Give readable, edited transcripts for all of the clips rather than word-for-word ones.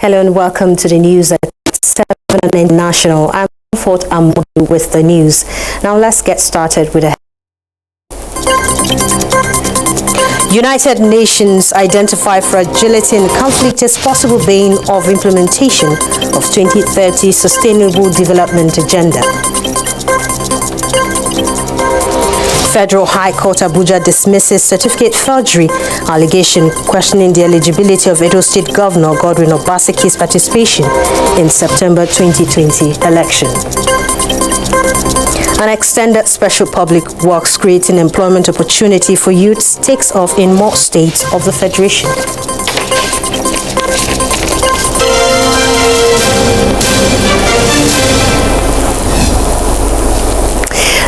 Hello and welcome to the news at 7 International. I'm Fort Amodu with the news. Now let's get started with a United Nations identify fragility and conflict as possible bane of implementation of 2030 Sustainable Development Agenda. Federal High Court Abuja dismisses certificate forgery allegation questioning the eligibility of Edo State Governor Godwin Obaseki's participation in September 2020 election. An extended special public works creating employment opportunity for youths takes off in more states of the Federation.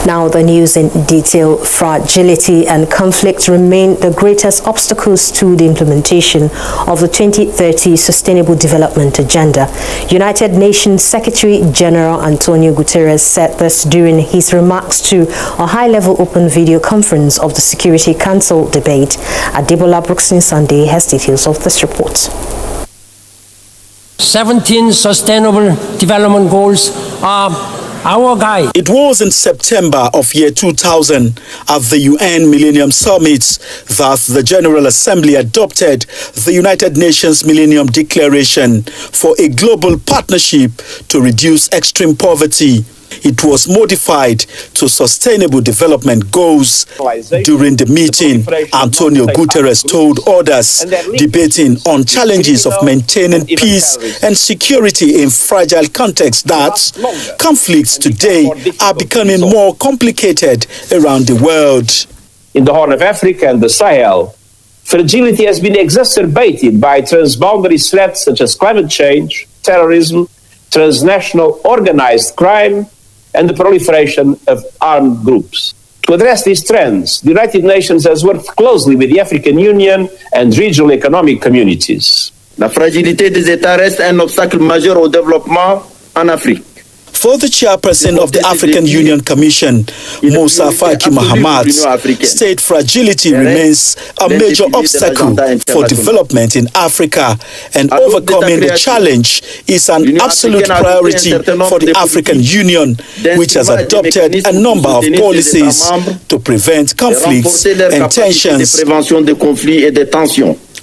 Now the news in detail. Fragility and conflict remain the greatest obstacles to the implementation of the 2030 Sustainable Development Agenda. United Nations Secretary General Antonio Guterres said this during his remarks to a high-level open video conference of the Security Council debate. Adebola Brookson Sunday has details of this report. 17 Sustainable Development Goals are our guide. It was in September of year 2000 at the UN Millennium Summit that the General Assembly adopted the United Nations Millennium Declaration for a global partnership to reduce extreme poverty. It was modified to Sustainable Development Goals. During the meeting, Antonio Guterres told others debating on challenges of maintaining peace and security in fragile contexts that conflicts today are becoming more complicated around the world. In the Horn of Africa and the Sahel, fragility has been exacerbated by transboundary threats such as climate change, terrorism, transnational organized crime, and the proliferation of armed groups. To address these trends, the United Nations has worked closely with the African Union and regional economic communities. La fragilité des États reste un obstacle majeur au développement en Afrique. For the chairperson of the African Union Commission, Musa Faki Mahamat, state fragility remains a major obstacle for development in Africa, and overcoming the challenge is an absolute priority for the African Union, which has adopted a number of policies to prevent conflicts and tensions.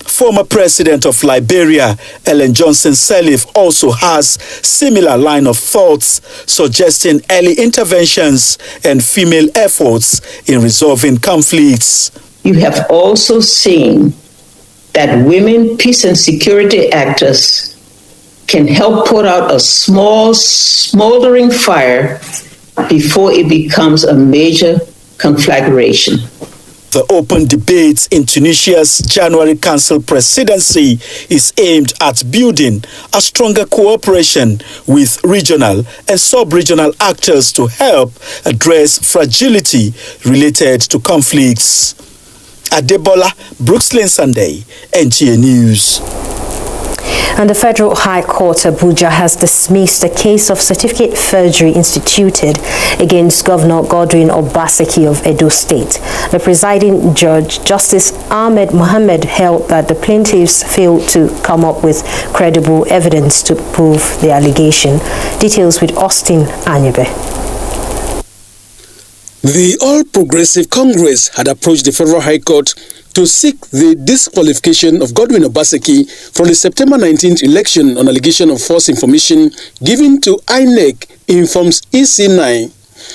Former President of Liberia, Ellen Johnson Sirleaf, also has similar line of thoughts, suggesting early interventions and female efforts in resolving conflicts. You have also seen that women peace and security actors can help put out a small, smoldering fire before it becomes a major conflagration. The open debate in Tunisia's January Council presidency is aimed at building a stronger cooperation with regional and sub-regional actors to help address fragility related to conflicts. Adebola Brookslyn Sunday, NTA News. And the Federal High Court Abuja has dismissed a case of certificate forgery instituted against Governor Godwin Obaseki of Edo State. The presiding judge, Justice Ahmed Mohammed, held that the plaintiffs failed to come up with credible evidence to prove the allegation. Details with Austin Anyebe. The All Progressive Congress had approached the Federal High Court to seek the disqualification of Godwin Obaseki from the September 19th election on allegation of false information given to INEC, informs EC9.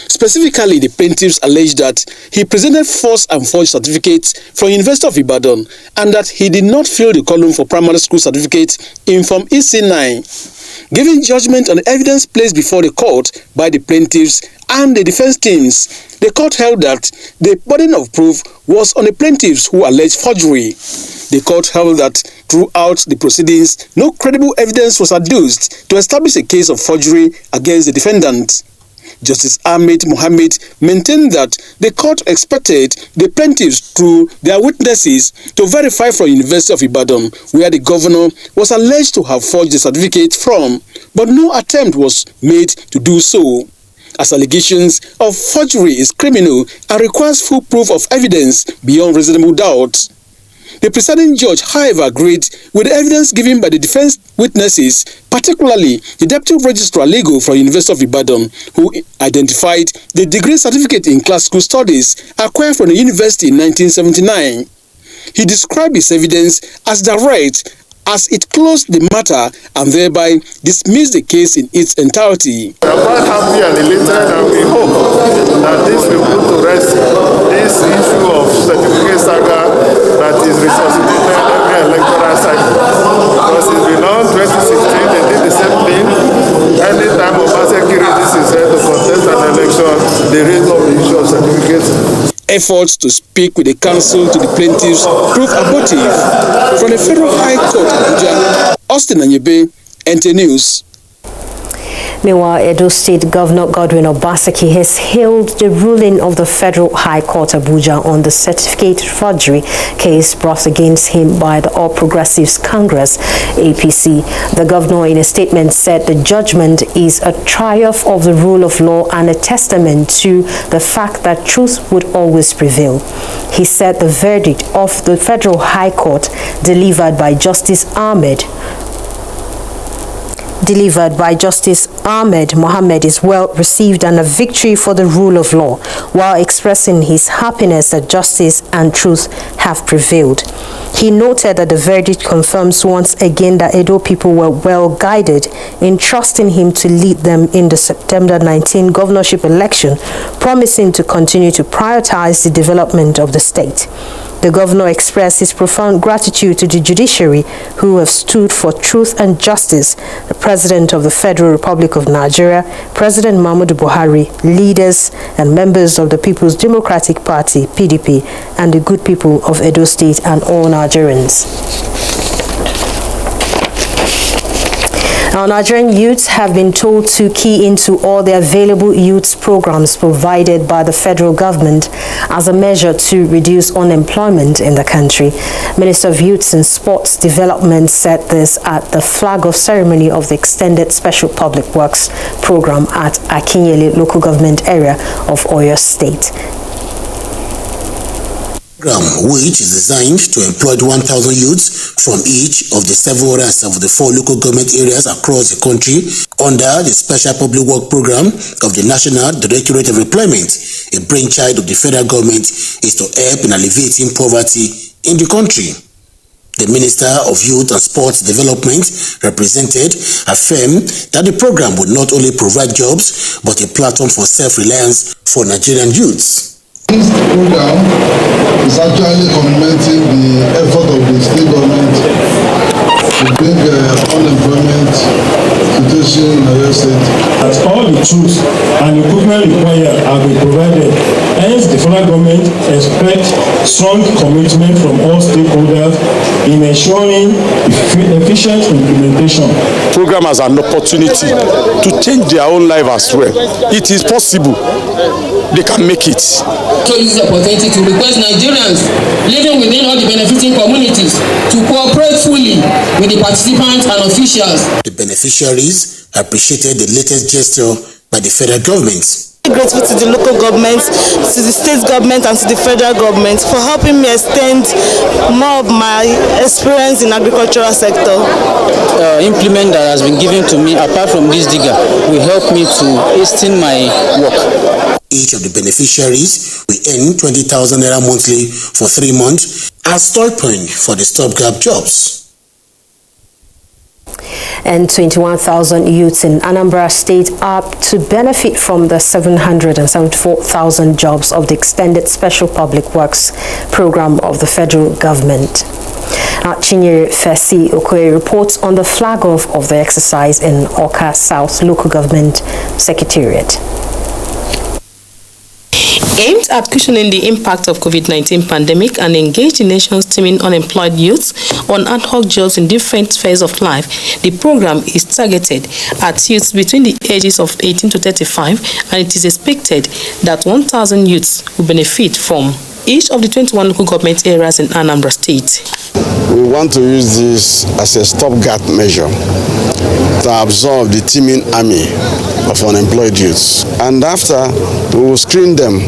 Specifically, the plaintiffs alleged that he presented false and forged certificates for University of Ibadan and that he did not fill the column for primary school certificate, inform EC9. Giving judgment on the evidence placed before the court by the plaintiffs and the defense teams, the court held that the burden of proof was on the plaintiffs who alleged forgery. The court held that throughout the proceedings, no credible evidence was adduced to establish a case of forgery against the defendant. Justice Ahmed Mohammed maintained that the court expected the plaintiffs through their witnesses to verify from University of Ibadan, where the governor was alleged to have forged the certificate from, but no attempt was made to do so, as allegations of forgery is criminal and requires full proof of evidence beyond reasonable doubt. The presiding judge, however, agreed with the evidence given by the defense witnesses, particularly the Deputy Registrar Legal for University of Ibadan, who identified the degree certificate in classical studies acquired from the university in 1979. He described his evidence as direct, as it closed the matter and thereby dismissed the case in its entirety. We are quite happy and elated, and we hope that this will put to rest this issue of certificate saga that is resuscitated every electoral cycle. Because it's been on 2016, they did the same thing. Anytime Obaseki is said to contest an election, they raise up the issue of certificates. Efforts to speak with the counsel to the plaintiffs proved abortive. From the Federal High Court, Abuja, Austin Anyebe, NTA News. Meanwhile, Edo State Governor Godwin Obaseki has hailed the ruling of the Federal High Court Abuja on the certificate forgery case brought against him by the All Progressives Congress, APC. The governor in a statement said the judgment is a triumph of the rule of law and a testament to the fact that truth would always prevail. He said the verdict of the Federal High Court delivered by Justice Ahmed Mohammed is well received and a victory for the rule of law, while expressing his happiness that justice and truth have prevailed. He noted that the verdict confirms once again that Edo people were well guided in trusting him to lead them in the September 19 governorship election, promising to continue to prioritize the development of the state. The governor expressed his profound gratitude to the judiciary, who have stood for truth and justice, the President of the Federal Republic of Nigeria, President Muhammadu Buhari, leaders and members of the People's Democratic Party, PDP, and the good people of Edo State and all Nigerians. Now, Nigerian youths have been told to key into all the available youth programs provided by the federal government as a measure to reduce unemployment in the country. Minister of Youth and Sports Development said this at the flag-off ceremony of the Extended Special Public Works Program at Akinyele local government area of Oyo State. Program, which is designed to employ 1,000 youths from each of the 774 local government areas across the country under the Special Public Work Program of the National Directorate of Employment, a brainchild of the federal government, is to help in alleviating poverty in the country. The Minister of Youth and Sports Development represented affirmed that the program would not only provide jobs but a platform for self-reliance for Nigerian youths. This program is actually complementing the effort of the state government to bring unemployment situation in Oyo State. As all the tools and equipment required have been provided, hence the federal government expects strong commitment from all stakeholders in ensuring efficient implementation. The program has an opportunity to change their own life as well. It is possible. They can make it. So use the opportunity to request Nigerians living within all the benefiting communities to cooperate fully with the participants and officials. The beneficiaries appreciated the latest gesture by the federal government. Grateful to the local government, to the state government and to the federal government for helping me extend more of my experience in agricultural sector. Implement that has been given to me apart from this digger will help me to hasten my work. Each of the beneficiaries will earn 20,000 naira monthly for 3 months as stipend for the stopgap jobs. And 21,000 youths in Anambra State are to benefit from the 774,000 jobs of the Extended Special Public Works Program of the federal government. Chinyere Fesi Okoye reports on the flag-off of the exercise in Awka South Local Government Secretariat. Aimed at cushioning the impact of COVID-19 pandemic and engage the nation's teeming unemployed youths on ad hoc jobs in different phases of life, the program is targeted at youths between the ages of 18 to 35, and it is expected that 1,000 youths will benefit from each of the 21 local government areas in Anambra State. We want to use this as a stopgap measure to absorb the teeming army of unemployed youths. And after, we will screen them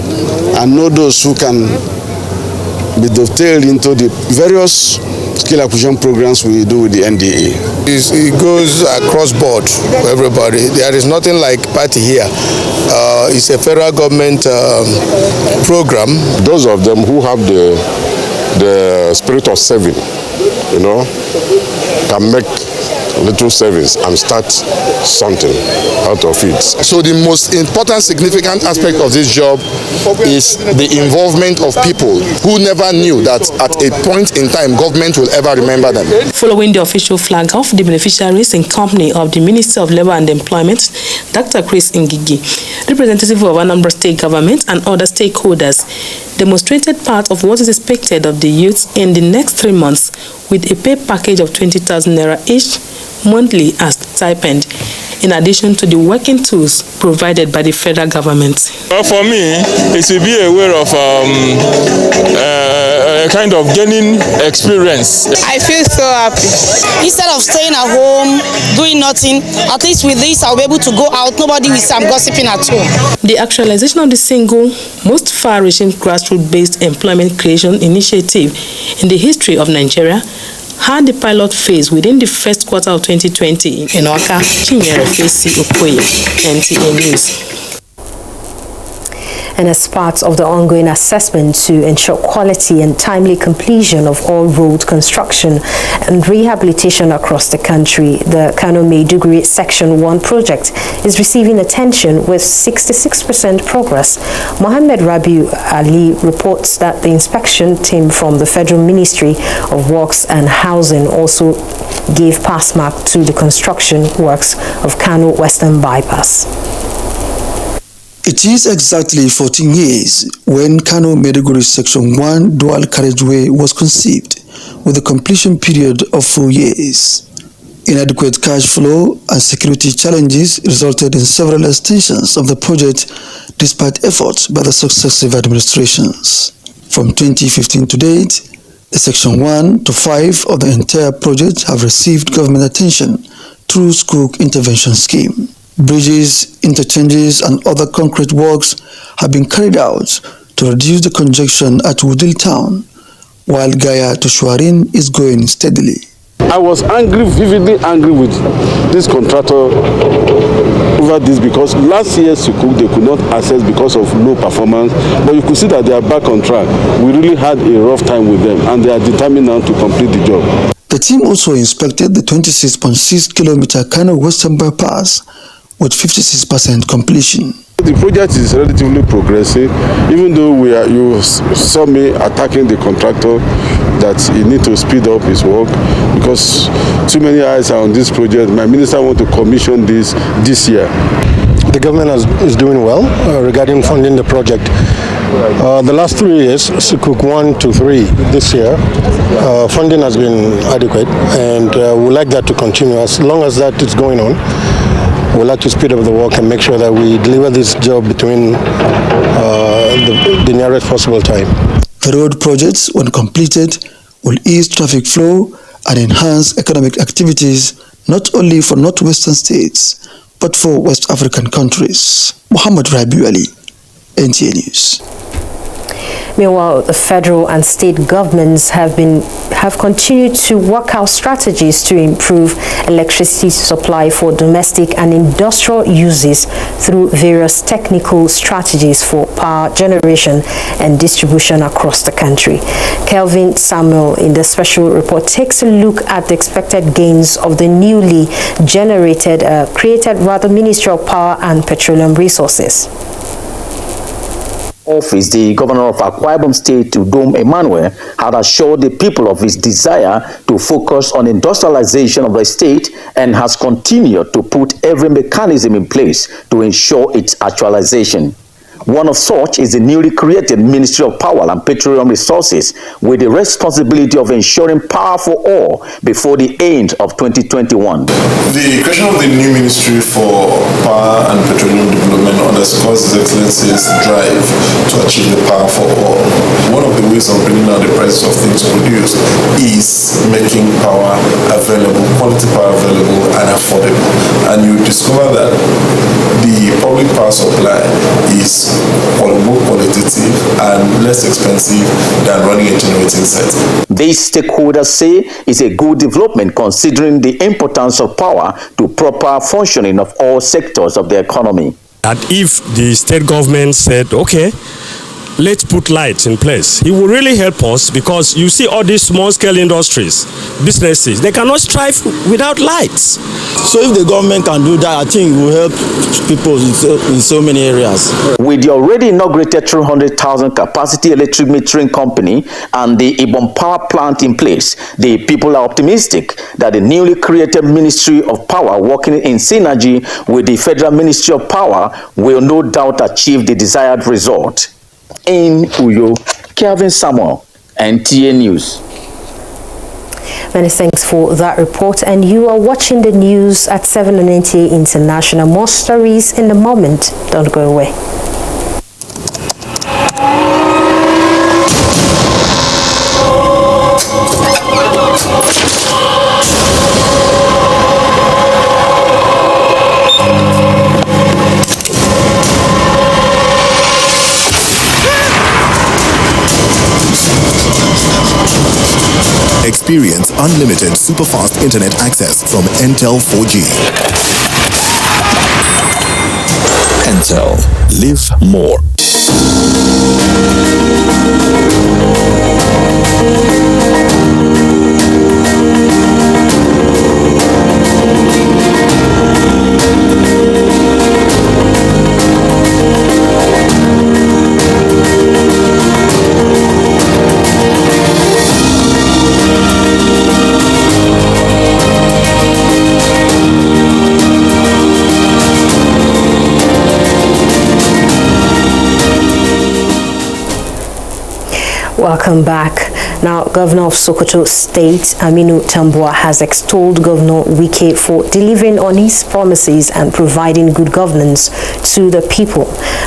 and know those who can be dovetailed into the various skill acquisition programs we do with the NTA. It goes across board for everybody. There is nothing like party here. It's a federal government program. Those of them who have the spirit of saving, can make little savings and start something out of it. So the most important, significant aspect of this job is the involvement of people who never knew that at a point in time government will ever remember them. Following the official flag off, the beneficiaries in company of the Minister of Labour and Employment, Dr. Chris Ngigi, representative of Anambra State Government and other stakeholders, demonstrated part of what is expected of the youth in the next 3 months with a pay package of 20,000 naira each monthly as stipend, in addition to the working tools provided by the federal government. Well, for me, it will be a way of a kind of gaining experience. I feel so happy. Instead of staying at home, doing nothing, at least with this I'll be able to go out. Nobody will say I'm gossiping at home. The actualization of the single, most far-reaching grassroots-based employment creation initiative in the history of Nigeria had the pilot phase within the first quarter of 2020 in Oka, Chinyere Fesi Okoye, NTA News. And as part of the ongoing assessment to ensure quality and timely completion of all road construction and rehabilitation across the country, the Kano Maiduguri Section 1 project is receiving attention with 66% progress. Mohammed Rabiu Ali reports that the inspection team from the Federal Ministry of Works and Housing also gave pass mark to the construction works of Kano Western Bypass. It is exactly 14 years when Kano Maiduguri Section 1 dual carriageway was conceived, with a completion period of 4 years. Inadequate cash flow and security challenges resulted in several extensions of the project despite efforts by the successive administrations. From 2015 to date, the Section 1 to 5 of the entire project have received government attention through Skook Intervention Scheme. Bridges, interchanges and other concrete works have been carried out to reduce the congestion at Wudil town, while Gaya to Shuarin is going steadily. I was vividly angry with this contractor over this because last year they could not access because of low performance, but you could see that they are back on track. We really had a rough time with them and they are determined now to complete the job. The team also inspected the 26.6 kilometer Kano Western Bypass with 56% completion. The project is relatively progressive, even though you saw me attacking the contractor that he needs to speed up his work because too many eyes are on this project. My minister wants to commission this year. The government is doing well regarding funding the project. The last 3 years, Sukuk 1 to 3 this year, funding has been adequate, and we'd like that to continue. As long as that is going on, we'd like to speed up the work and make sure that we deliver this job between the nearest possible time. The road projects, when completed, will ease traffic flow and enhance economic activities not only for northwestern states, but for West African countries. Mohammed Rabiu Ali, NTA News. Meanwhile, the federal and state governments have continued to work out strategies to improve electricity supply for domestic and industrial uses through various technical strategies for power generation and distribution across the country. Kelvin Samuel in the special report takes a look at the expected gains of the newly created Ministry of Power and Petroleum Resources. Office, the governor of Akwa Ibom State, Udom Emmanuel, had assured the people of his desire to focus on industrialization of the state and has continued to put every mechanism in place to ensure its actualization. One of such is the newly created Ministry of Power and Petroleum Resources, with the responsibility of ensuring power for all before the end of 2021. The creation of the new Ministry for Power and Petroleum Development underscores His Excellency's drive to achieve the power for all. One of the ways of bringing down the prices of things produced is making power available, quality power available and affordable. and you discover that the public power supply is more qualitative and less expensive than running a generating set. These stakeholders say it's a good development considering the importance of power to proper functioning of all sectors of the economy. And if the state government said, okay, let's put lights in place, it will really help us, because you see all these small-scale industries, businesses, they cannot strive without lights. So if the government can do that, I think it will help people in so many areas. With the already inaugurated 300,000 capacity electric metering company and the Ibom power plant in place, the people are optimistic that the newly created Ministry of Power, working in synergy with the Federal Ministry of Power, will no doubt achieve the desired result. In Uyo, Kelvin Samuel, NTA News. Many thanks for that report. And you are watching the news at 7 on NTA International. More stories in a moment. Don't go away. Experience unlimited super-fast internet access from Intel 4G. Intel. Live more. Welcome back. Now, Governor of Sokoto State, Aminu Tambuwal, has extolled Governor Wike for delivering on his promises and providing good governance to the people.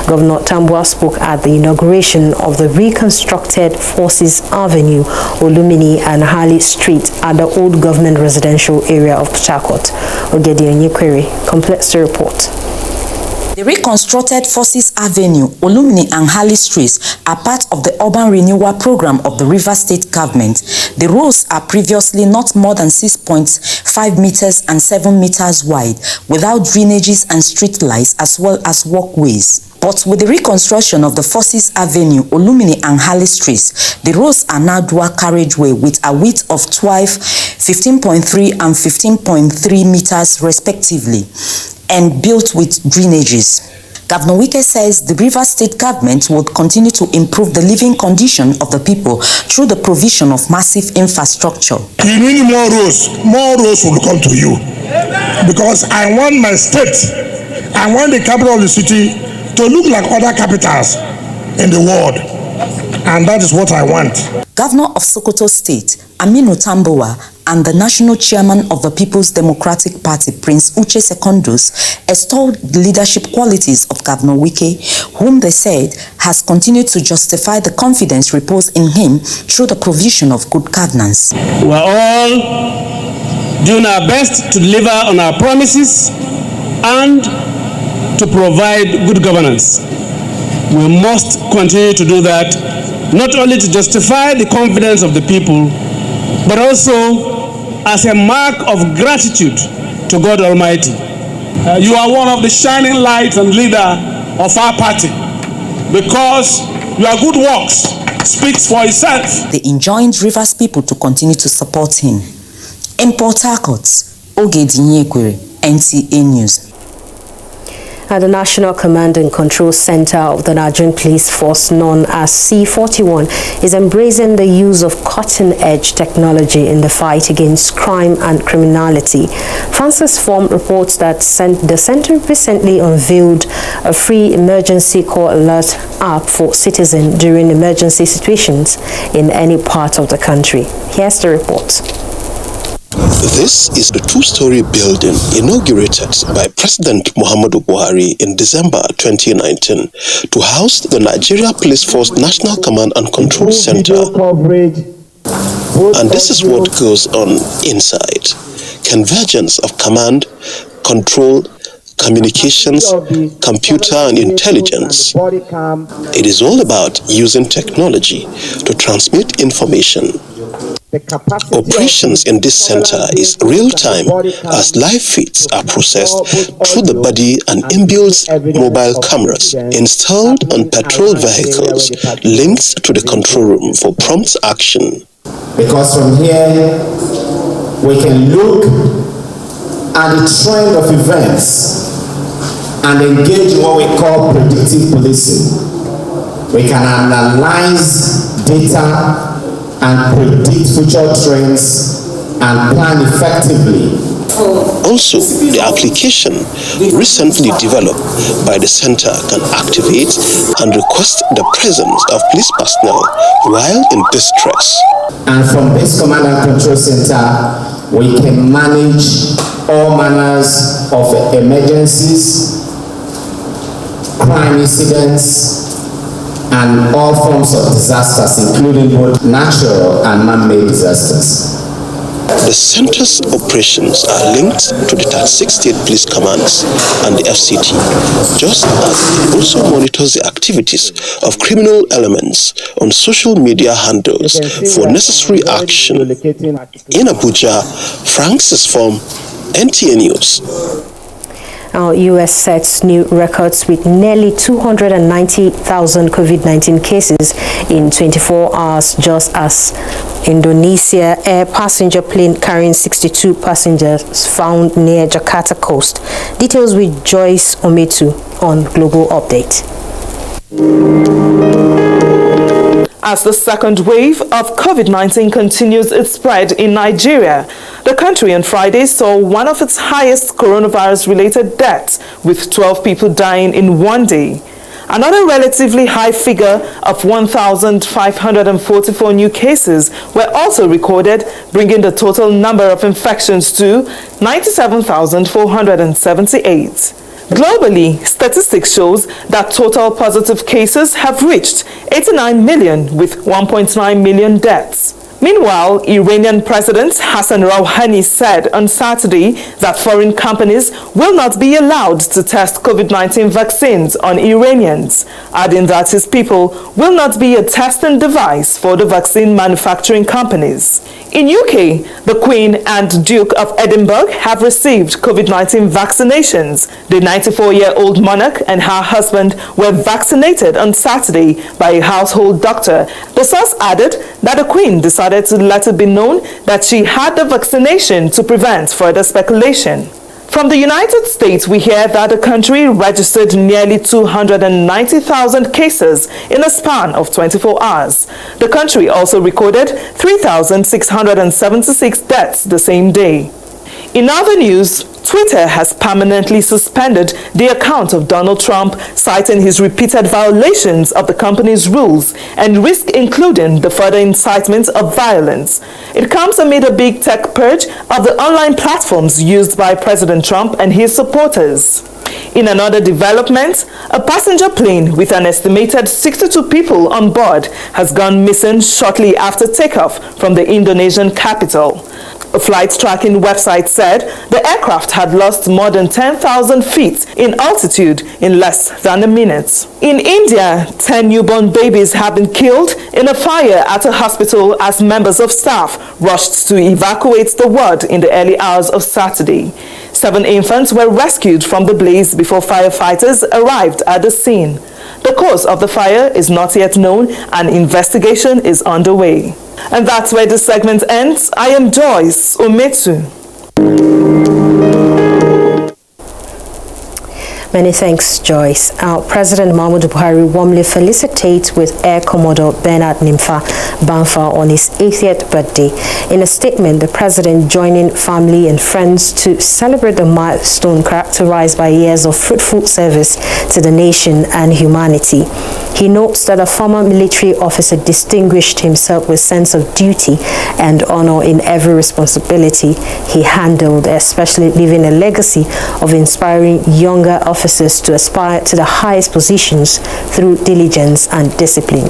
Governor Tambuwal spoke at the inauguration of the reconstructed Forces Avenue, Olumini and Harley Street at the old government residential area of Port Harcourt. Ogedi Onyekwere completes the report. The reconstructed Forces Avenue, Olumini and Harley Streets are part of the urban renewal program of the Rivers State government. The roads are previously not more than 6.5 meters and 7 meters wide, without drainages and street lights as well as walkways. But with the reconstruction of the Forces Avenue, Olumini and Harley Streets, the roads are now dual carriageway with a width of 15.3 and 15.3 meters respectively, and built with drainages. Governor Wike says the Rivers State government will continue to improve the living condition of the people through the provision of massive infrastructure. You need more roads will come to you. Because I want my state, I want the capital of the city to look like other capitals in the world. And that is what I want. Governor of Sokoto State, Aminu Tambuwal, and the national chairman of the People's Democratic Party, Prince Uche Secondus, extolled the leadership qualities of Governor Wike, whom they said has continued to justify the confidence reposed in him through the provision of good governance. We are all doing our best to deliver on our promises and to provide good governance. We must continue to do that, not only to justify the confidence of the people, but also as a mark of gratitude to God Almighty. You are one of the shining lights and leader of our party, because your good works speaks for itself. They enjoined Rivers people to continue to support him. In Port Harcourt, Ogedi Onyekwere, NTA News. At the National Command and Control Center of the Nigerian Police Force, known as C41, is embracing the use of cutting-edge technology in the fight against crime and criminality. Francis Form reports that the center recently unveiled a free emergency call alert app for citizens during emergency situations in any part of the country. Here's the report. This is the two-story building inaugurated by President Muhammadu Buhari in December 2019 to house the Nigeria Police Force National Command and Control Center. And this is what goes on inside. Convergence of command, control, communications, computer and intelligence. It is all about using technology to transmit information. Operations in this center is real-time as live feeds are processed through the body and inbuilt mobile cameras installed on patrol vehicles linked to the control room for prompt action. Because from here we can look at the trend of events and engage in what we call predictive policing. We can analyze data and predict future trends and plan effectively. Also, the application recently developed by the center can activate and request the presence of police personnel while in distress. And from this command and control center, we can manage all manners of emergencies, crime incidents, and all forms of disasters, including both natural and man-made disasters. The center's operations are linked to the 36 state police commands and the FCT, just as it also monitors the activities of criminal elements on social media handles for necessary action. In Abuja, Francis from NTA News. Our U.S. sets new records with nearly 290,000 COVID-19 cases in 24 hours, just as Indonesia air passenger plane carrying 62 passengers found near Jakarta coast. Details with Joyce Ometu on Global Update. As the second wave of COVID-19 continues its spread in Nigeria, the country on Friday saw one of its highest coronavirus-related deaths, with 12 people dying in one day. Another relatively high figure of 1,544 new cases were also recorded, bringing the total number of infections to 97,478. Globally, statistics shows that total positive cases have reached 89 million with 1.9 million deaths. Meanwhile, Iranian President Hassan Rouhani said on Saturday that foreign companies will not be allowed to test COVID-19 vaccines on Iranians, adding that his people will not be a testing device for the vaccine manufacturing companies. In UK, the Queen and Duke of Edinburgh have received COVID-19 vaccinations. The 94-year-old monarch and her husband were vaccinated on Saturday by a household doctor. The source added that the Queen decided to let it be known that she had the vaccination to prevent further speculation. From the United States, we hear that the country registered nearly 290,000 cases in a span of 24 hours. The country also recorded 3,676 deaths the same day. In other news, Twitter has permanently suspended the account of Donald Trump, citing his repeated violations of the company's rules and risk including the further incitement of violence. It comes amid a big tech purge of the online platforms used by President Trump and his supporters. In another development, a passenger plane with an estimated 62 people on board has gone missing shortly after takeoff from the Indonesian capital. A flight tracking website said the aircraft had lost more than 10,000 feet in altitude in less than a minute. In India, 10 newborn babies have been killed in a fire at a hospital as members of staff rushed to evacuate the ward in the early hours of Saturday. 7 infants were rescued from the blaze before firefighters arrived at the scene. The cause of the fire is not yet known and investigation is underway. And that's where this segment ends. I am Joyce Ometu. Many thanks, Joyce. Our President Muhammadu Buhari warmly felicitates with Air Commodore Bernard Nimfa Banfa on his 80th birthday. In a statement, the President joining family and friends to celebrate the milestone characterized by years of fruitful service to the nation and humanity. He notes that a former military officer distinguished himself with sense of duty and honor in every responsibility he handled, especially leaving a legacy of inspiring younger officers to aspire to the highest positions through diligence and discipline.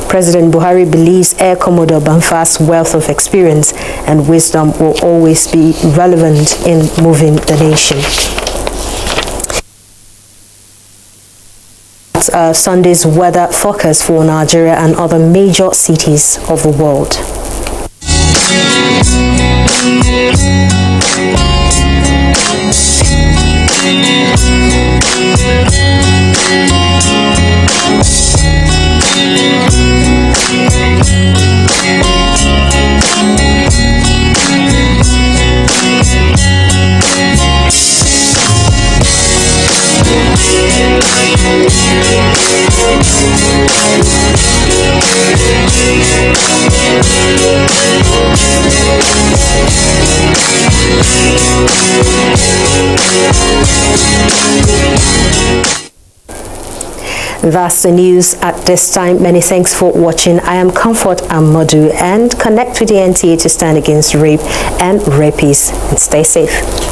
President Buhari believes Air Commodore Banfa's wealth of experience and wisdom will always be relevant in moving the nation. Sunday's weather forecast for Nigeria and other major cities of the world. That's the news at this time. Many thanks for watching. I am Comfort Amadu, and connect with the NTA to stand against rape and rapists, and stay safe.